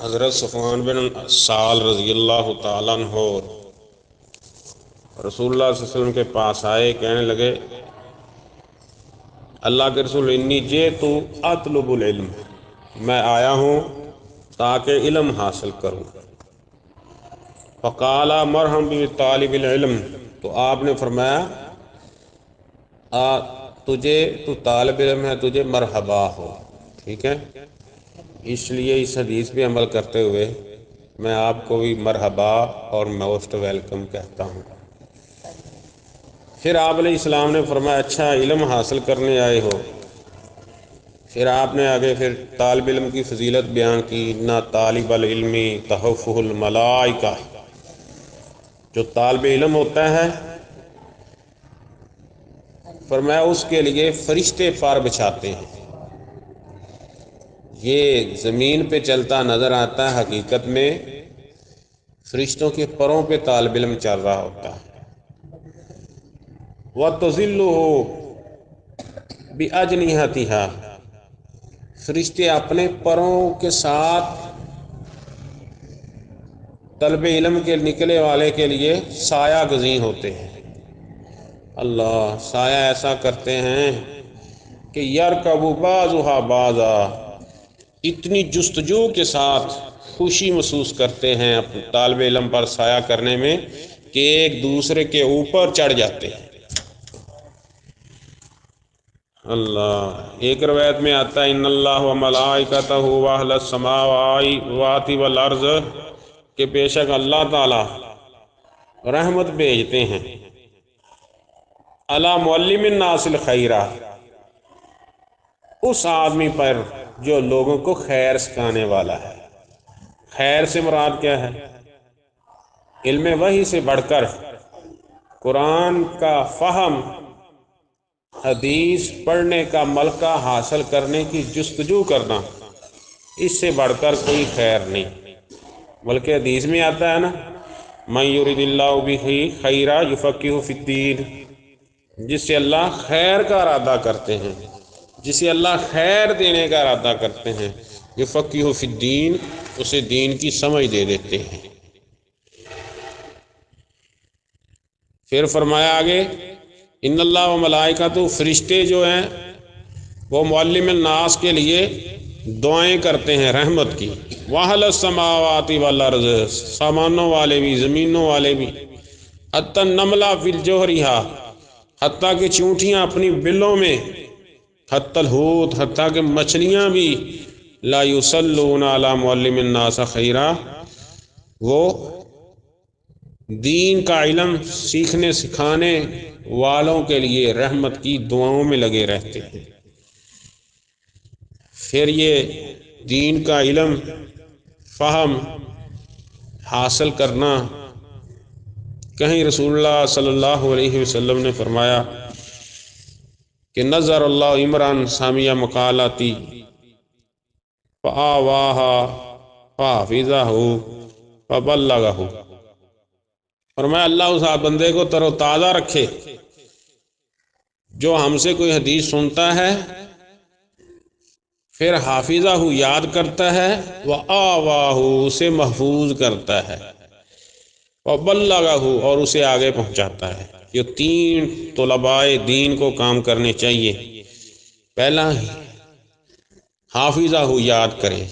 حضرت صفوان بن سال رضی اللہ تعالیٰ عنہ رسول اللہ صلی اللہ علیہ وسلم کے پاس آئے، کہنے لگے اللہ کے رسول انی جئتُ اطلب العلم، میں آیا ہوں تاکہ علم حاصل کروں۔ فقال مرحبا بطالب العلم، تو آپ نے فرمایا تو طالب علم ہے، تجھے مرحبا ہو، ٹھیک ہے۔ اس لیے اس حدیث پہ عمل کرتے ہوئے میں آپ کو بھی مرحبا اور موسٹ ویلکم کہتا ہوں۔ پھر آپ علیہ السلام نے فرمایا اچھا علم حاصل کرنے آئے ہو۔ پھر آپ نے آگے پھر طالب علم کی فضیلت بیان کی، نہ طالب العلم تحفہ الملائکہ، جو طالب علم ہوتا ہے فرمایا اس کے لیے فرشتے پر بچھاتے ہیں۔ یہ زمین پہ چلتا نظر آتا ہے، حقیقت میں فرشتوں کے پروں پہ طالب علم چل رہا ہوتا ہے۔ وَتُظِلُّهُ بِأَجْنِحَتِهَا، فرشتے اپنے پروں کے ساتھ طلب علم کے نکلے والے کے لیے سایہ گزین ہوتے ہیں۔ اللہ سایہ ایسا کرتے ہیں کہ یرکب بعضها بعضا، اتنی جستجو کے ساتھ خوشی محسوس کرتے ہیں اپنے طالب علم پر سایہ کرنے میں کہ ایک دوسرے کے اوپر چڑھ جاتے ہیں۔ اللہ ایک روایت میں آتا ہے ان اللہ و ملائکتہ و اہل السماوات والارض، کہ بے شک اللہ تعالی رحمت بھیجتے ہیں علی معلم الناس الخیرہ، اس آدمی پر جو لوگوں کو خیر سکھانے والا ہے۔ خیر سے مراد کیا ہے؟ علم وحی سے بڑھ کر قرآن کا فہم، حدیث پڑھنے کا ملکہ حاصل کرنے کی جستجو کرنا، اس سے بڑھ کر کوئی خیر نہیں۔ بلکہ حدیث میں آتا ہے نا من یرید اللہ بہ خیرا یفقہہ فی الدین، جس سے اللہ خیر کا ارادہ کرتے ہیں، جسے اللہ خیر دینے کا ارادہ کرتے ہیں، یفقہہ فی الدین، اسے دین کی سمجھ دے دیتے ہیں۔ پھر فرمایا آگے ان اللہ و ملائکۃ، فرشتے جو ہیں وہ معلم الناس کے لیے دعائیں کرتے ہیں رحمت کی، واہل السماوات والارض، سامانوں والے بھی زمینوں والے بھی، حتی النملہ فی الجوہریہا، حتیٰ کہ چونٹیاں اپنی بلوں میں، حتی الحوت، حتیٰ کہ مچھلیاں بھی، لا یصلون علی معلم الناس خیرا، وہ دین کا علم سیکھنے سکھانے والوں کے لیے رحمت کی دعاؤں میں لگے رہتے ہیں۔ پھر یہ دین کا علم فہم حاصل کرنا، کہیں رسول اللہ صلی اللہ علیہ وسلم نے فرمایا کہ نظر اللہ عمران سامیہ مقالاتی فآواہا فحفظہ فبلغہ، فرمایا اللہ اس بندے کو تر و تازہ رکھے جو ہم سے کوئی حدیث سنتا ہے، پھر حافظہ یاد کرتا ہے، وآواہ اسے محفوظ کرتا ہے، وبلغہ اور اسے آگے پہنچاتا ہے۔ یہ تین طلباء دین کو کام کرنے چاہیے۔ پہلا حافظہ یاد کریں۔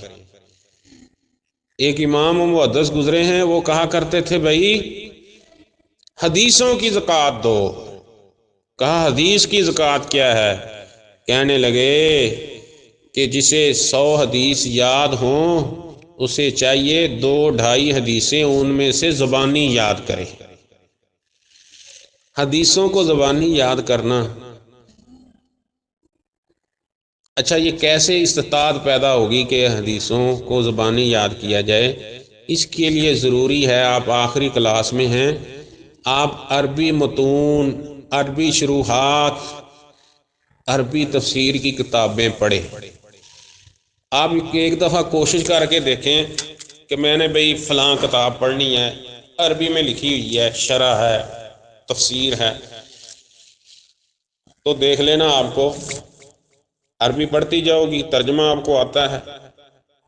ایک امام و محدث گزرے ہیں، وہ کہا کرتے تھے بھائی حدیثوں کی زکوٰۃ دو۔ کہا حدیث کی زکوٰۃ کیا ہے؟ کہنے لگے کہ جسے 100 حدیث یاد ہوں اسے چاہیے 2-2.5 حدیثیں ان میں سے زبانی یاد کرے۔ حدیثوں کو زبانی یاد کرنا، اچھا یہ کیسے استطاعت پیدا ہوگی کہ حدیثوں کو زبانی یاد کیا جائے؟ اس کے لیے ضروری ہے، آپ آخری کلاس میں ہیں، آپ عربی متون، عربی شروحات، عربی تفسیر کی کتابیں پڑھیں۔ آپ ایک دفعہ کوشش کر کے دیکھیں کہ میں نے بھئی فلاں کتاب پڑھنی ہے، عربی میں لکھی ہوئی ہے، شرح ہے، تفسیر ہے، تو دیکھ لینا، آپ کو عربی پڑھتی جاؤ گی، ترجمہ آپ کو آتا ہے،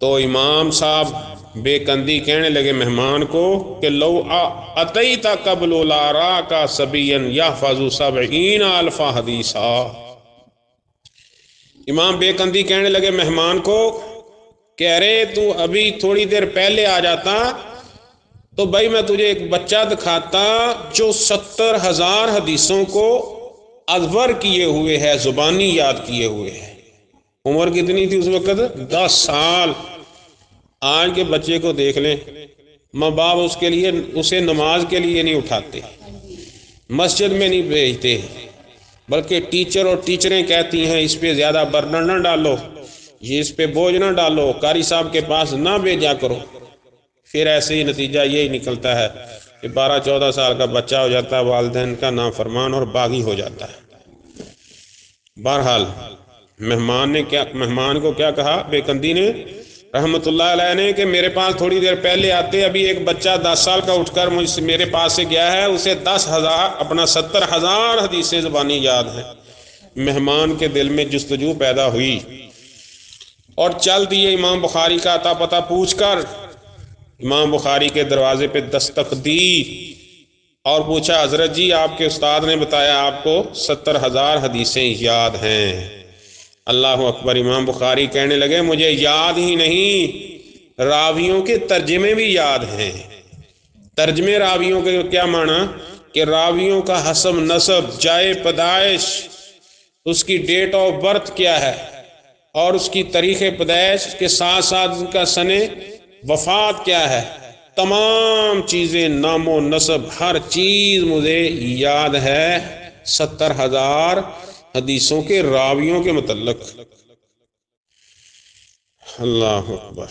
تو امام صاحب بے کندی کہنے لگے مہمان کو کہ لو اتیت قبل لارا کا سبین یحفظ 70,000 حدیثا۔ امام بے کندی کہنے لگے مہمان کو کہ ارے تو ابھی تھوڑی دیر پہلے آ جاتا تو بھائی میں تجھے ایک بچہ دکھاتا جو 70,000 حدیثوں کو ازبر کیے ہوئے ہے، زبانی یاد کیے ہوئے ہے۔ عمر کتنی تھی اس وقت؟ 10 سال۔ آج کے بچے کو دیکھ لیں، ماں باپ اسے نماز کے لیے نہیں اٹھاتے، مسجد میں نہیں بھیجتے، بلکہ ٹیچر اور ٹیچریں کہتی ہیں اس پہ زیادہ برڈن نہ ڈالو، یہ اس پہ بوجھ نہ ڈالو، قاری صاحب کے پاس نہ بھیجا کرو۔ پھر ایسے ہی نتیجہ یہی نکلتا ہے کہ 12-14 سال کا بچہ ہو جاتا ہے، والدین کا نافرمان اور باغی ہو جاتا ہے۔ بہرحال مہمان کو کیا کہا بے کندی نے رحمت اللہ علیہ نے کہ میرے پاس تھوڑی دیر پہلے آتے، ابھی ایک بچہ 10 سال کا اٹھ کر میرے پاس سے گیا ہے، اسے 70,000 حدیثیں زبانی یاد ہیں۔ مہمان کے دل میں جستجو پیدا ہوئی اور چل دیے امام بخاری کا اتا پتہ پوچھ کر، امام بخاری کے دروازے پہ دستک دی اور پوچھا حضرت جی آپ کے استاد نے بتایا آپ کو 70,000 حدیثیں یاد ہیں۔ اللہ اکبر۔ امام بخاری کہنے لگے مجھے یاد ہی نہیں، راویوں کے ترجمے بھی یاد ہیں۔ ترجمے راویوں کے کیا معنی کہ راویوں کا حسب نسب، جائے پیدائش، اس کی ڈیٹ آف برتھ کیا ہے اور اس کی تاریخ پیدائش کے ساتھ ساتھ ان کا سن وفات کیا ہے، تمام چیزیں، نام و نسب، ہر چیز مجھے یاد ہے 70,000 حدیثوں کے راویوں کے متعلق۔ اللہ اکبر۔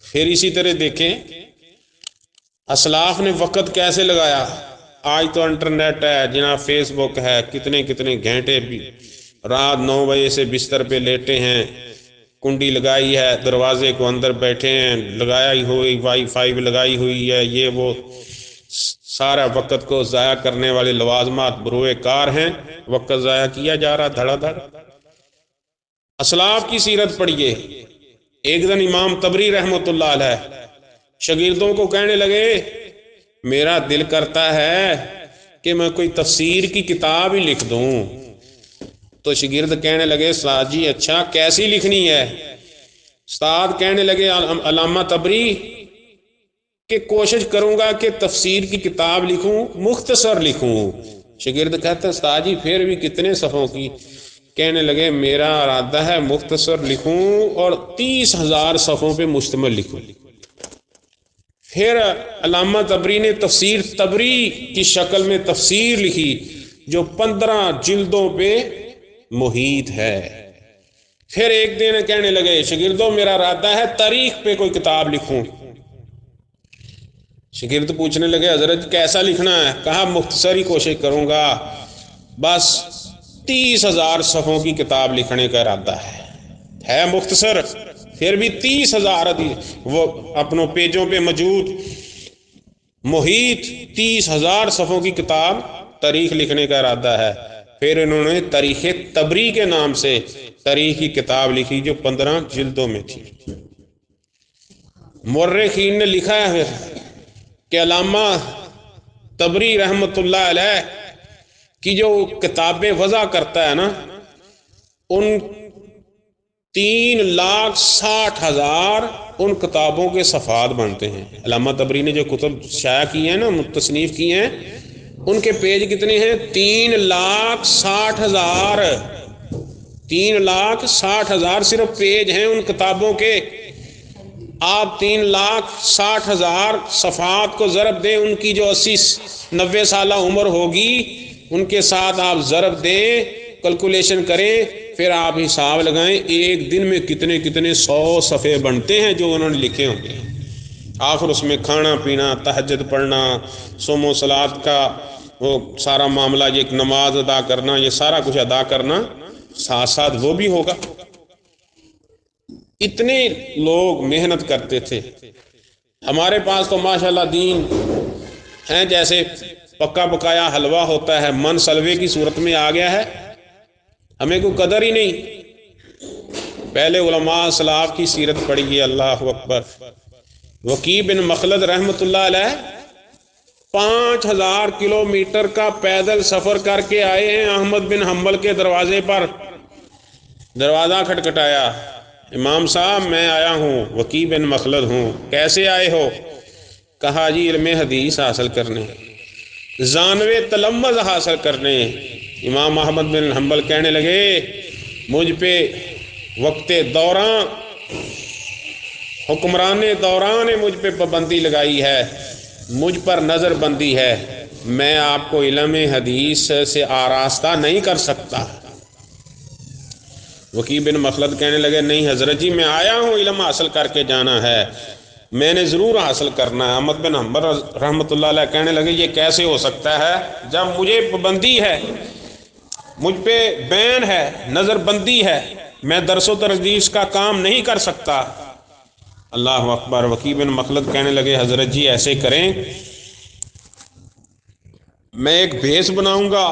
پھر اسی طرح دیکھیں اسلاف نے وقت کیسے لگایا۔ آج تو انٹرنیٹ ہے جناب، فیس بک ہے، کتنے گھنٹے بھی رات 9 بجے سے بستر پہ لیٹے ہیں، کنڈی لگائی ہے، دروازے کو اندر بیٹھے ہیں، لگائی ہوئی وائی فائی لگائی ہوئی ہے، یہ وہ سارا وقت کو ضائع کرنے والے لوازمات بروئے کار ہیں، وقت ضائع کیا جا رہا دھڑا دھڑ۔ اسلاف کی سیرت پڑھیے۔ ایک دن امام طبری رحمۃ اللہ علیہ شاگردوں کو کہنے لگے میرا دل کرتا ہے کہ میں کوئی تفسیر کی کتاب ہی لکھ دوں۔ تو شاگرد کہنے لگے استاد جی اچھا کیسی لکھنی ہے؟ استاد کہنے لگے علامہ طبری کہ کوشش کروں گا کہ تفسیر کی کتاب لکھوں، مختصر لکھوں۔ شاگرد کہتا ہے استاد جی پھر بھی کتنے صفحوں کی؟ کہنے لگے میرا ارادہ ہے مختصر لکھوں اور 30,000 صفحوں پہ مشتمل لکھوں۔ پھر علامہ طبری نے تفسیر طبری کی شکل میں تفسیر لکھی جو 15 جلدوں پہ محیط ہے۔ پھر ایک دن کہنے لگے شاگردوں میرا ارادہ ہے تاریخ پہ کوئی کتاب لکھوں۔ شاگرد پوچھنے لگے حضرت کیسا لکھنا ہے؟ کہا مختصر ہی کوشش کروں گا، بس 30,000 صفحوں کی کتاب لکھنے کا ارادہ ہے مختصر، پھر بھی 30,000 وہ اپنوں پیجوں پہ موجود محیط 30,000 صفحوں کی کتاب تاریخ لکھنے کا ارادہ ہے۔ پھر انہوں نے تاریخ طبری کے نام سے تاریخ کی کتاب لکھی جو 15 جلدوں میں تھی۔ مورخین نے لکھا ہے کہ علامہ طبری رحمت اللہ علیہ کی جو کتابیں وضع کرتا ہے نا، ان 3,60,000 ان کتابوں کے صفحات بنتے ہیں۔ علامہ طبری نے جو کتب شائع کی ہیں نا، تصنیف کی ہیں، ان کے پیج کتنے ہیں؟ 3,60,000 3,60,000 صرف پیج ہیں ان کتابوں کے۔ آپ 3,60,000 صفحات کو ضرب دیں، ان کی جو 80-90 سالہ عمر ہوگی ان کے ساتھ آپ ضرب دیں، کیلکولیشن کریں، پھر آپ حساب لگائیں ایک دن میں کتنے 100 صفحے بنتے ہیں جو انہوں نے لکھے ہوں گے۔ آخر اس میں کھانا پینا، تہجد پڑھنا، صوم و صلات کا وہ سارا معاملہ، یہ ایک نماز ادا کرنا، یہ سارا کچھ ادا کرنا ساتھ ساتھ وہ بھی ہوگا۔ اتنے لوگ محنت کرتے تھے۔ ہمارے پاس تو ماشاءاللہ دین ہیں جیسے پکا پکایا حلوہ ہوتا ہے، من سلوے کی صورت میں آ گیا ہے، ہمیں کوئی قدر ہی نہیں۔ پہلے علماء اسلاف کی سیرت پڑھیے، اللہ اکبر۔ وکی بن مخلد رحمۃ اللہ علیہ 5000 کلومیٹر کا پیدل سفر کر کے آئے ہیں احمد بن حنبل کے دروازے پر۔ دروازہ کھٹکھٹایا، امام صاحب میں آیا ہوں، وکی بن مخلد ہوں۔ کیسے آئے ہو؟ کہا جی علم حدیث حاصل کرنے، زانوے تلمذ حاصل کرنے۔ امام احمد بن حنبل کہنے لگے مجھ پہ وقت دوران، حکمران دوران نے مجھ پہ پابندی لگائی ہے، مجھ پر نظر بندی ہے، میں آپ کو علم حدیث سے آراستہ نہیں کر سکتا۔ وکی بن مخلد کہنے لگے نہیں حضرت جی میں آیا ہوں علم حاصل کر کے جانا ہے، میں نے ضرور حاصل کرنا ہے۔ احمد بن حنبل رحمۃ اللہ علیہ کہنے لگے یہ کیسے ہو سکتا ہے جب مجھے پابندی ہے، مجھ پہ بین ہے، نظر بندی ہے، میں درس و تدریس کا کام نہیں کر سکتا۔ اللہ اکبر۔ وکی بن مخلد کہنے لگے حضرت جی ایسے کریں، میں ایک بھیس بناؤں گا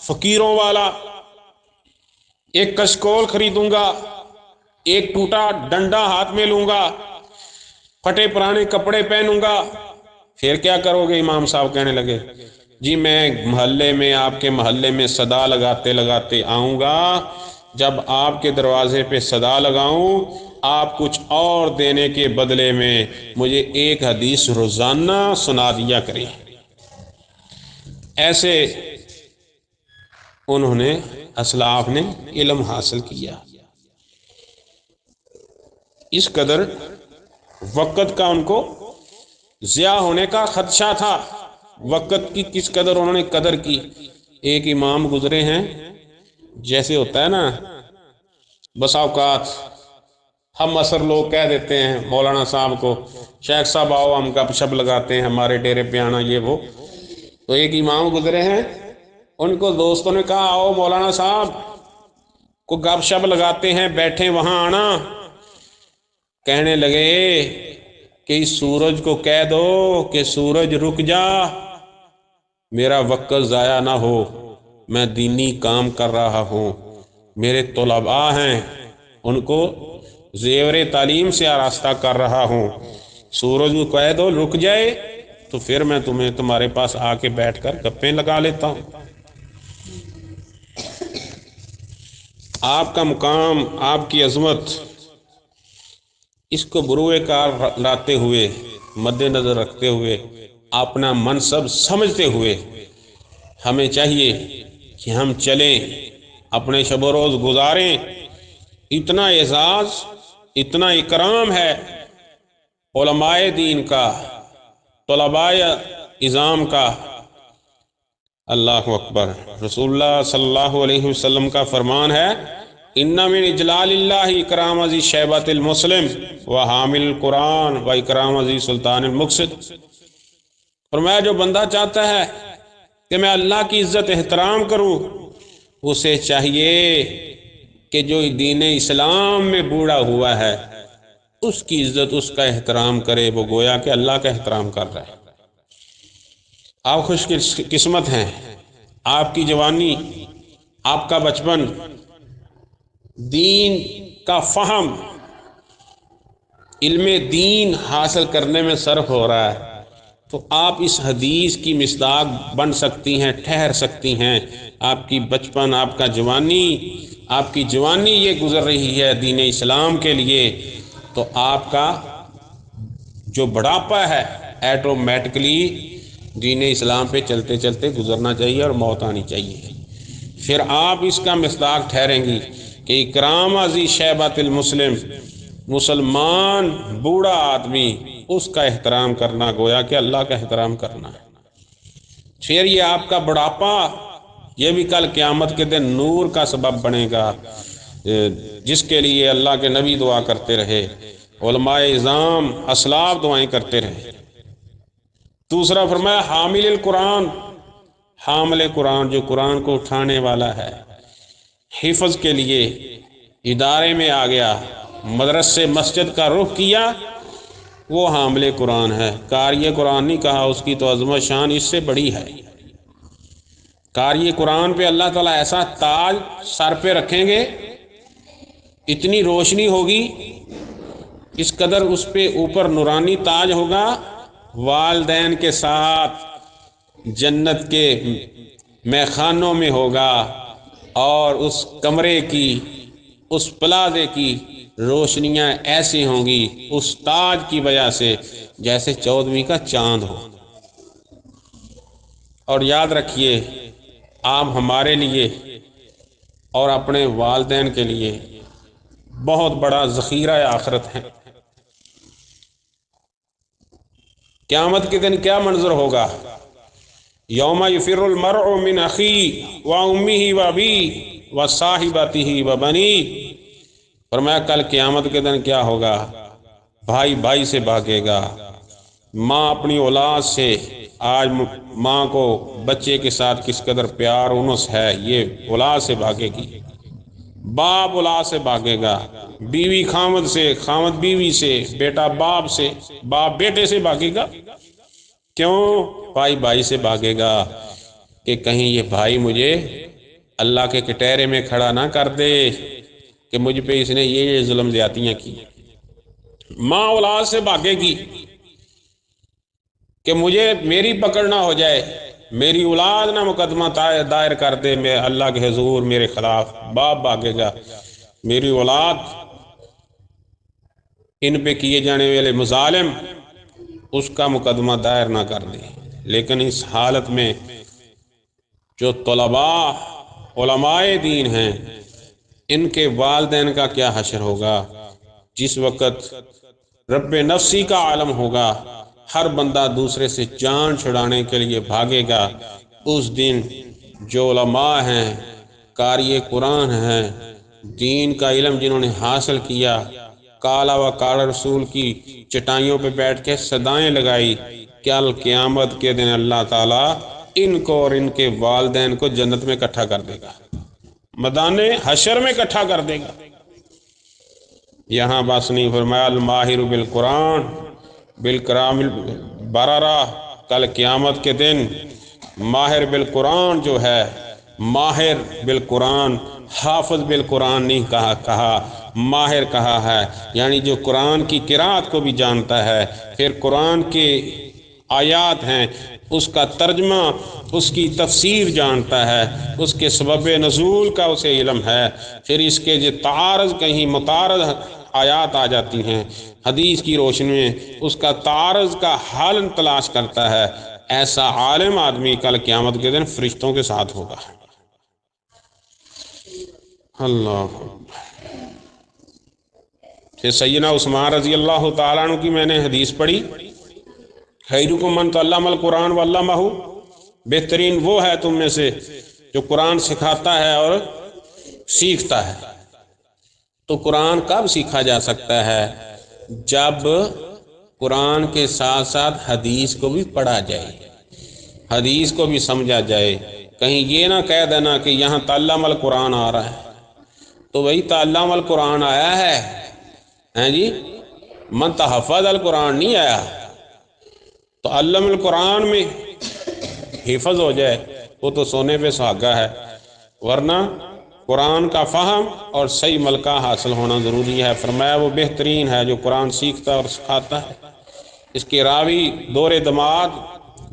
فقیروں والا، ایک کشکول خریدوں گا، ایک ٹوٹا ڈنڈا ہاتھ میں لوں گا، پھٹے پرانے کپڑے پہنوں گا۔ پھر کیا کرو گے؟ امام صاحب کہنے لگے جی میں محلے میں، آپ کے محلے میں صدا لگاتے لگاتے آؤں گا، جب آپ کے دروازے پہ صدا لگاؤں آپ کچھ اور دینے کے بدلے میں مجھے ایک حدیث روزانہ سنا دیا کریں۔ ایسے انہوں نے اسلاف نے علم حاصل کیا۔ اس قدر وقت کا ان کو ضیاع ہونے کا خدشہ تھا، وقت کی کس قدر انہوں نے قدر کی۔ ایک امام گزرے ہیں، جیسے ہوتا ہے نا بسا اوقات ہم اثر لوگ کہہ دیتے ہیں مولانا صاحب کو شیخ صاحب آؤ ہم گپ شپ لگاتے ہیں، ہمارے ڈیرے پہ آنا یہ وہ۔ تو ایک امام گزرے ہیں، ان کو دوستوں نے کہا آؤ مولانا صاحب کو گپ شپ لگاتے ہیں، بیٹھے وہاں آنا۔ کہنے لگے کہ اس سورج کو کہہ دو کہ سورج رک جا، میرا وقت ضائع نہ ہو، میں دینی کام کر رہا ہوں، میرے طلباء ہیں ان کو زیور تعلیم سے آراستہ کر رہا ہوں، سورج کو کہہ دو رک جائے تو پھر میں تمہارے پاس آ کے بیٹھ کر گپیں لگا لیتا ہوں۔ آپ کا مقام، آپ کی عظمت، اس کو بروئے کار لاتے ہوئے، مد نظر رکھتے ہوئے، اپنا منصب سمجھتے ہوئے ہمیں چاہیے کہ ہم چلیں، اپنے شب و روز گزاریں۔ اتنا اعزاز، اتنا اکرام ہے علماء دین کا، طلباء اعظام کا۔ اللہ اکبر۔ رسول اللہ صلی اللہ علیہ وسلم کا فرمان ہے ان من اجلال اللہ اکرام ذی شیبۃ المسلم و حامل القرآن و اکرام ذی سلطان المقصد۔ فرمایا جو بندہ چاہتا ہے کہ میں اللہ کی عزت احترام کروں، اسے چاہیے کہ جو دین اسلام میں بوڑھا ہوا ہے اس کی عزت، اس کا احترام کرے، وہ گویا کہ اللہ کا احترام کر رہا ہے۔ آپ خوش قسمت ہیں، آپ کی جوانی، آپ کا بچپن دین کا فہم، علم دین حاصل کرنے میں صرف ہو رہا ہے، تو آپ اس حدیث کی مصداق بن سکتی ہیں، ٹھہر سکتی ہیں۔ آپ کی بچپن، آپ کا جوانی، آپ کی جوانی یہ گزر رہی ہے دین اسلام کے لیے، تو آپ کا جو بڑھاپا ہے ایٹومیٹکلی دین اسلام پہ چلتے چلتے گزرنا چاہیے اور موت آنی چاہیے۔ پھر آپ اس کا مصداق ٹھہریں گی کہ اکرام ذی شیبۃ المسلم، مسلمان بوڑھا آدمی، اس کا احترام کرنا گویا کہ اللہ کا احترام کرنا ہے۔ پھر یہ آپ کا بڑھاپا، یہ بھی کل قیامت کے دن نور کا سبب بنے گا، جس کے لیے اللہ کے نبی دعا کرتے رہے، علماء اعظام اسلاف دعائیں کرتے رہے۔ دوسرا فرمایا حامل القرآن، حامل قرآن جو قرآن کو اٹھانے والا ہے، حفظ کے لیے ادارے میں آ گیا، مدرسے مسجد کا رخ کیا، وہ حامل قرآن ہے۔ قاری قرآن نہیں کہا، اس کی تو عظمت شان اس سے بڑی ہے۔ قاری قرآن پہ اللہ تعالیٰ ایسا تاج سر پہ رکھیں گے، اتنی روشنی ہوگی، اس قدر اس پہ اوپر نورانی تاج ہوگا، والدین کے ساتھ جنت کے میخانوں میں ہوگا، اور اس کمرے کی، اس پلازے کی روشنیاں ایسی ہوں گی اس تاج کی وجہ سے جیسے 14ویں کا چاند ہو۔ اور یاد رکھیے، آپ ہمارے لیے اور اپنے والدین کے لیے بہت بڑا ذخیرہ آخرت ہے۔ قیامت کے دن کیا منظر ہوگا؟ یوم یفر المرء من اخیہ و امہ و ابیہ و صاحبتہ و بنیہ، فرمایا کل قیامت کے دن کیا ہوگا؟ بھائی بھائی سے بھاگے گا، ماں اپنی اولاد سے، آج ماں کو بچے کے ساتھ کس قدر پیار انس ہے، یہ اولاد سے بھاگے گی، باپ اولاد سے بھاگے گا، بیوی خامد سے، خامد بیوی سے، بیٹا باپ سے، باپ بیٹے سے بھاگے گا۔ کیوں؟ بھائی بھائی سے بھاگے گا کہ کہیں یہ بھائی مجھے اللہ کے کٹہرے میں کھڑا نہ کر دے کہ مجھ پہ اس نے یہ ظلم زیادتیاں کی۔ ماں اولاد سے بھاگے گی کہ مجھے میری پکڑ نہ ہو جائے، میری اولاد نہ مقدمہ دائر کر دے میں اللہ کے حضور میرے خلاف۔ باپ بھاگے گا میری اولاد ان پہ کیے جانے والے مظالم اس کا مقدمہ دائر نہ کر دے۔ لیکن اس حالت میں جو طلباء علماء دین ہیں، ان کے والدین کا کیا حشر ہوگا؟ جس وقت رب نفسی کا عالم ہوگا، ہر بندہ دوسرے سے جان چھڑانے کے لیے بھاگے گا، اس دن جو علماء ہیں، قاری قرآن ہیں، دین کا علم جنہوں نے حاصل کیا، کالا و کالا رسول کی چٹائیوں پہ بیٹھ کے صدائیں لگائی، کل قیامت کے دن اللہ تعالیٰ ان کو اور ان کے والدین کو جنت میں اکٹھا کر دے گا، میدان حشر میں اکٹھا کر دے گا۔ یہاں بس نہیں، فرمایا الماہر بالقرآن بالکرام البررہ، کل قیامت کے دن ماہر بالقرآن جو ہے، ماہر بالقرآن، حافظ بالقرآن نہیں کہا ماہر کہا ہے، یعنی جو قرآن کی قرات کو بھی جانتا ہے، پھر قرآن کے آیات ہیں اس کا ترجمہ، اس کی تفسیر جانتا ہے، اس کے سبب نزول کا اسے علم ہے، پھر اس کے جو تعارض، کہیں متعارض آیات آ جاتی ہیں حدیث کی روشنی میں، اس کا تعارض کا حل تلاش کرتا ہے، ایسا عالم آدمی کل قیامت کے دن فرشتوں کے ساتھ ہوگا۔ اللہ پھر سیدنا عثمان رضی اللہ تعالیٰ عنہ کی میں نے حدیث پڑھی، خیرکم من تعلم القرآن وعلمہ، بہترین وہ ہے تم میں سے جو قرآن سکھاتا ہے اور سیکھتا ہے۔ تو قرآن کب سیکھا جا سکتا ہے؟ جب قرآن کے ساتھ ساتھ حدیث کو بھی پڑھا جائے، حدیث کو بھی سمجھا جائے۔ کہیں یہ نہ کہہ دینا کہ یہاں تعلم القرآن آ رہا ہے تو وہی تعلم القرآن آیا ہے جی، من تحفظ القرآن نہیں آیا۔ تو علم القرآن میں حفظ ہو جائے وہ تو سونے پہ سہاگا ہے، ورنہ قرآن کا فہم اور صحیح ملکہ حاصل ہونا ضروری ہے۔ فرمایا وہ بہترین ہے جو قرآن سیکھتا اور سکھاتا ہے۔ اس کے راوی دور دماغ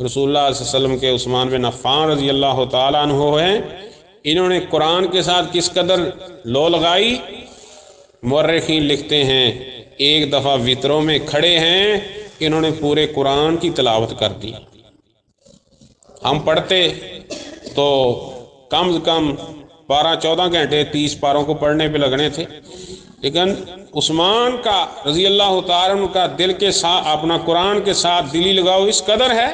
رسول اللہ صلی اللہ علیہ وسلم کے عثمان بن عفان رضی اللہ تعالیٰ عنہ ہیں، انہوں نے قرآن کے ساتھ کس قدر لو لگائی، مورخین لکھتے ہیں ایک دفعہ وطروں میں کھڑے ہیں، انہوں نے پورے قرآن کی تلاوت کر دی۔ ہم پڑھتے تو کم از کم 12-14 گھنٹے 30 پاروں کو پڑھنے پہ لگنے تھے، لیکن عثمان کا رضی اللہ تعالیٰ عنہ کا دل کے ساتھ، اپنا قرآن کے ساتھ دلی لگاؤ اس قدر ہے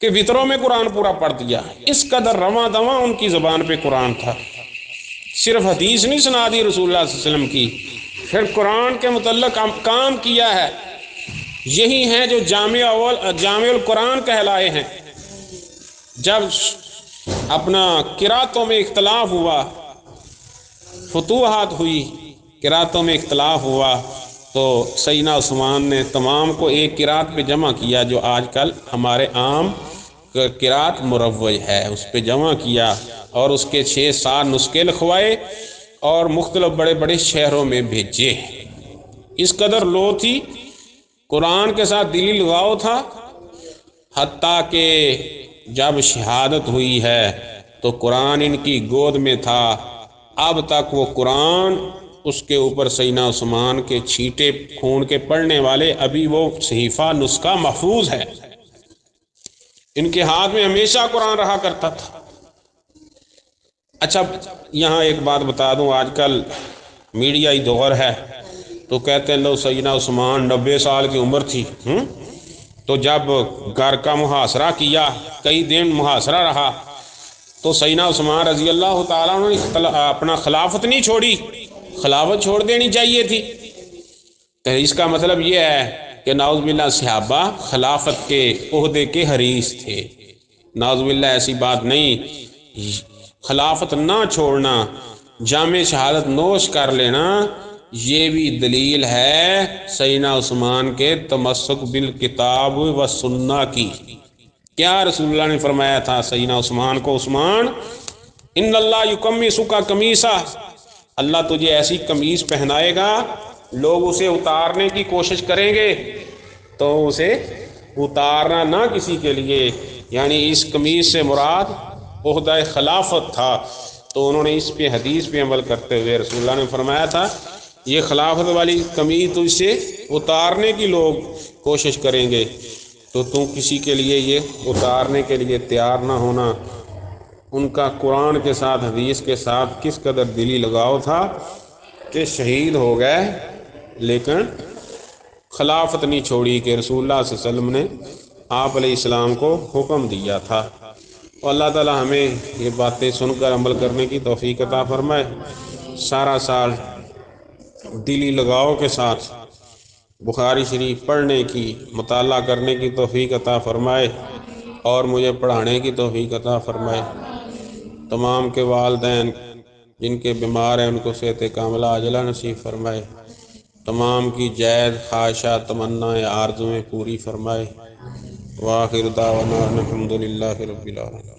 کہ وطروں میں قرآن پورا پڑھ دیا، اس قدر رواں دواں ان کی زبان پہ قرآن تھا۔ صرف حدیث نہیں سنا دی رسول اللہ صلی اللہ علیہ وسلم کی، پھر قرآن کے متعلق کام کیا ہے۔ یہی ہیں جو جامع القرآن کہلائے ہیں۔ جب اپنا قراتوں میں اختلاف ہوا، فتوحات ہوئی، قراتوں میں اختلاف ہوا، تو سیدنا عثمان نے تمام کو ایک قرات پہ جمع کیا، جو آج کل ہمارے عام قرات مروج ہے، اس پہ جمع کیا اور اس کے 6-7 نسخے لکھوائے اور مختلف بڑے بڑے شہروں میں بھیجے۔ اس قدر لو تھی، قرآن کے ساتھ دلی لگاؤ تھا، حتیٰ کہ جب شہادت ہوئی ہے تو قرآن ان کی گود میں تھا، اب تک وہ قرآن اس کے اوپر سیدنا عثمان کے چھینٹے خون کے پڑھنے والے ابھی وہ صحیفہ نسخہ محفوظ ہے، ان کے ہاتھ میں ہمیشہ قرآن رہا کرتا تھا۔ اچھا یہاں ایک بات بتا دوں، آج کل میڈیائی دور ہے تو کہتے ہیں لو سیدنا عثمان 90 سال کی عمر تھی، تو جب گھر کا محاصرہ کیا، کئی دن محاصرہ رہا، تو سیدنا عثمان رضی اللہ تعالیٰ عنہ نے اپنا خلافت نہیں چھوڑی، خلافت چھوڑ دینی چاہیے تھی۔ تو اس کا مطلب یہ ہے کہ نعوذ باللہ صحابہ خلافت کے عہدے کے حریص تھے، نعوذ باللہ ایسی بات نہیں۔ خلافت نہ چھوڑنا، جامع شہادت نوش کر لینا، یہ بھی دلیل ہے سیدنا عثمان کے تمسک بالکتاب و سنہ کی۔ کیا رسول اللہ نے فرمایا تھا سیدنا عثمان کو؟ عثمان ان اللہ یکمسک قمیصا، اللہ تجھے ایسی قمیص پہنائے گا، لوگ اسے اتارنے کی کوشش کریں گے تو اسے اتارنا نہ کسی کے لیے، یعنی اس قمیص سے مراد عہدہ خلافت تھا، تو انہوں نے اس پہ حدیث پہ عمل کرتے ہوئے رسول اللہ نے فرمایا تھا یہ خلافت والی قمیص تو اسے اتارنے کی لوگ کوشش کریں گے، تو تم کسی کے لیے یہ اتارنے کے لیے تیار نہ ہونا۔ ان کا قرآن کے ساتھ حدیث کے ساتھ کس قدر دلی لگاؤ تھا کہ شہید ہو گئے لیکن خلافت نہیں چھوڑی، کہ رسول اللہ صلی اللہ علیہ وسلم نے آپ علیہ السلام کو حکم دیا تھا۔ اور اللہ تعالی ہمیں یہ باتیں سن کر عمل کرنے کی توفیق عطا فرمائے، سارا سال دلی لگاؤ کے ساتھ بخاری شریف پڑھنے کی، مطالعہ کرنے کی توفیق عطا فرمائے، اور مجھے پڑھانے کی توفیق عطا فرمائے۔ تمام کے والدین جن کے بیمار ہیں ان کو صحت کاملہ عاجلہ نصیب فرمائے، تمام کی جائز خواہشات تمنائیں آرزویں پوری فرمائے۔ وآخر دعوانا الحمد للہ رب العالمین۔